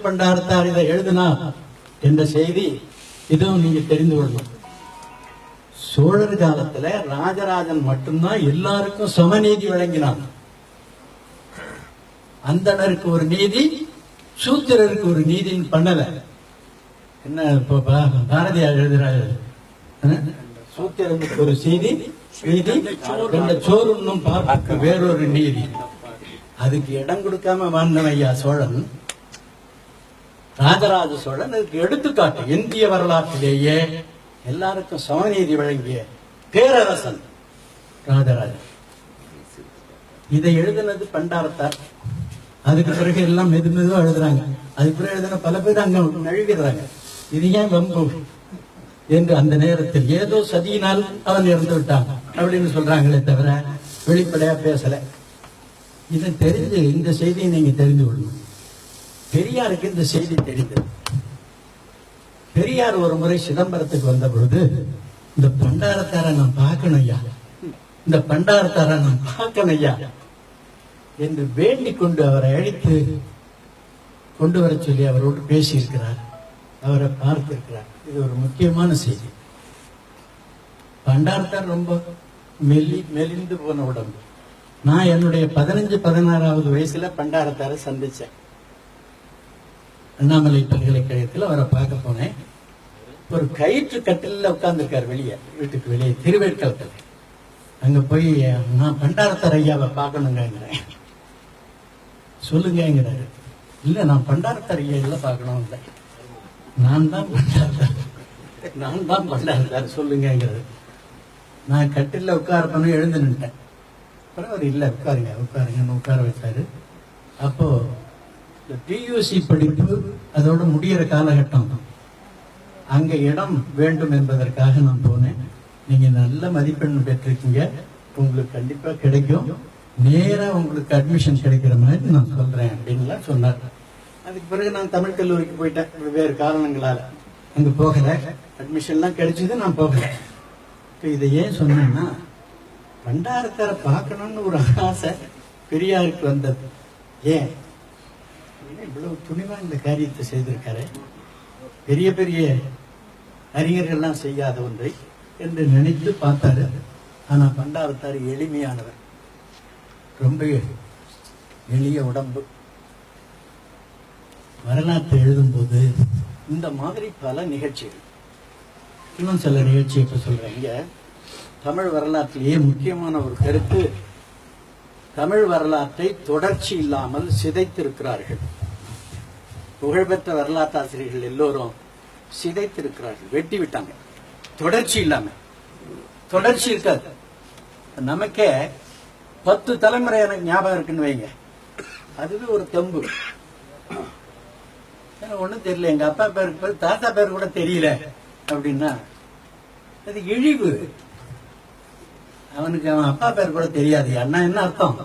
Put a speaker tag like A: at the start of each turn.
A: பண்டாரத்தார் இதை எழுதினார் என்ற செய்தி இதுவும் நீங்க தெரிந்து கொள்ளணும். சோழர் காலத்துல ராஜராஜன் மட்டும்தான் எல்லாருக்கும் சமநீதி வழங்கினான். அந்தணருக்கு ஒரு நீதி, சூத்திரருக்கு ஒரு நீதின்னு பண்ணல. என்ன இப்ப பாரதியார் எழுதுறாரு, சூத்திரனுக்கு ஒரு நீதி, சோறுன்னும் பார்க்க வேறொரு நீதி. அதுக்கு இடம் கொடுக்காம வாழ்ந்தவன் ஐயா சோழன், ராஜராஜ சோழன். அதுக்கு எடுத்துக்காட்டு இந்திய வரலாற்றிலேயே எல்லாருக்கும் சமநீதி வழங்கிய பேரரசன் ராஜராஜன். இதை எழுதினது பண்டாரத்தார். அதுக்கு பிறகு எல்லாம் மெது மெதுவா எழுதுறாங்க. அதுக்கு பிறகு எழுதின பல பேர் அங்க நழுவிடுறாங்க. இது ஏன் வம்பு என்று அந்த நேரத்தில் ஏதோ சதியினால் அவன் இறந்து விட்டான் அப்படின்னு சொல்றாங்களே தவிர வெளிப்படையா பேசல. இதை தெரிஞ்சு இந்த செய்தியை நீங்க தெரிந்து கொள்ளணும். பெரியாருக்கு இந்த செய்தி தெரிந்தது. பெரியார் ஒரு முறை சிதம்பரத்துக்கு வந்த பொழுது, இந்த பண்டாரத்தார நான் பார்க்கணும் ஐயா, இந்த பண்டாரத்தார நான் பார்க்கணும் ஐயா என்று வேண்டிக் கொண்டு அவரை அழைத்து கொண்டு வர சொல்லி அவரோடு பேசியிருக்கிறார், அவரை பார்த்திருக்கிறார். இது ஒரு முக்கியமான செய்தி. பண்டாரத்தார் ரொம்ப மெலிந்து போன உடம்பு. நான் என்னுடைய 15-16வது வயசுல பண்டாரத்தாரை சந்திச்சேன். அண்ணாமலை பல்கலைக்கழகத்தில் அவரை பார்க்க போனேன். ஒரு கயிற்று கட்டில உட்கார்ந்துருக்காரு வெளியே, வீட்டுக்கு வெளியே, திருவேற்காலத்தில். அங்க போய் நான் பண்டாரத்தார் ஐயாவை பார்க்கணுங்கிறேன். சொல்லுங்கிறாரு. இல்ல நான் பண்டாரத்தார் ஐயா இல்ல பார்க்கணும் இல்லை, நான் தான் பண்டாரத்தார் சொல்லுங்கிறது. நான் கட்டில உட்கார பண்ண எழுந்து நின்ட்டேன். அப்புறம் அவர் இல்ல உட்காருங்கன்னு உட்கார வச்சாரு. அப்போ பியூசி படிப்பு அதோட முடிகிற காலகட்டம், அங்க இடம் வேண்டும் என்பதற்காக நான் போனேன். நீங்க நல்ல மதிப்பெண் பெற்றிருக்கீங்க, உங்களுக்கு கண்டிப்பா கிடைக்கும், நேரா உங்களுக்கு அட்மிஷன் கிடைக்கிற மாதிரி நான் சொல்றேன் அப்படின்லாம் சொன்னார். அதுக்கு பிறகு நான் தமிழ் கல்லூரிக்கு போயிட்டேன். வெவ்வேறு காரணங்களால அங்க போகல. அட்மிஷன்லாம் கிடைச்சது, நான் போகல. இதை ஏன் சொன்னேன்னா, பண்டாரத்தாரை பார்க்கணும்னு ஒரு ஆசை பெரியாருக்கு வந்தது. ஏன் இவ்வளவு துணிவா இந்த காரியத்தை செய்திருக்காரு, பெரிய பெரிய அறிஞர்கள்லாம் செய்யாத ஒன்றை என்று நினைத்து பார்த்தாரு. ஆனா பண்டாரத்தார் எளிமையானவர், ரொம்ப எளிய உடம்பு. வரலாற்றை எழுதும் போது இந்த மாதிரி பல நிகழ்ச்சிகள், இன்னும் சில நிகழ்ச்சி இப்ப சொல்றேங்க. தமிழ் வரலாற்றிலேயே முக்கியமான ஒரு கருத்து, தமிழ் வரலாற்றை தொடர்ச்சி இல்லாமல் சிதைத்திருக்கிறார்கள். புகழ்பெற்ற வரலாற்று ஆசிரியர்கள் எல்லோரும் சிதைத்திருக்கிறார்கள், வெட்டி விட்டாங்க. தொடர்ச்சி இல்லாம, தொடர்ச்சி இருக்காது. நமக்கே 10 தலைமுறை எனக்கு ஞாபகம் இருக்குன்னு வைங்க, அதுவே ஒரு தெம்பு. ஒண்ணும் தெரியல, எங்க அப்பா பேருக்கு தாத்தா பேரு கூட தெரியல அப்படின்னா அது இழிவு. அவனுக்கு அவன் அப்பா பேர் கூட தெரியாது. அண்ணா என்ன அர்த்தம்?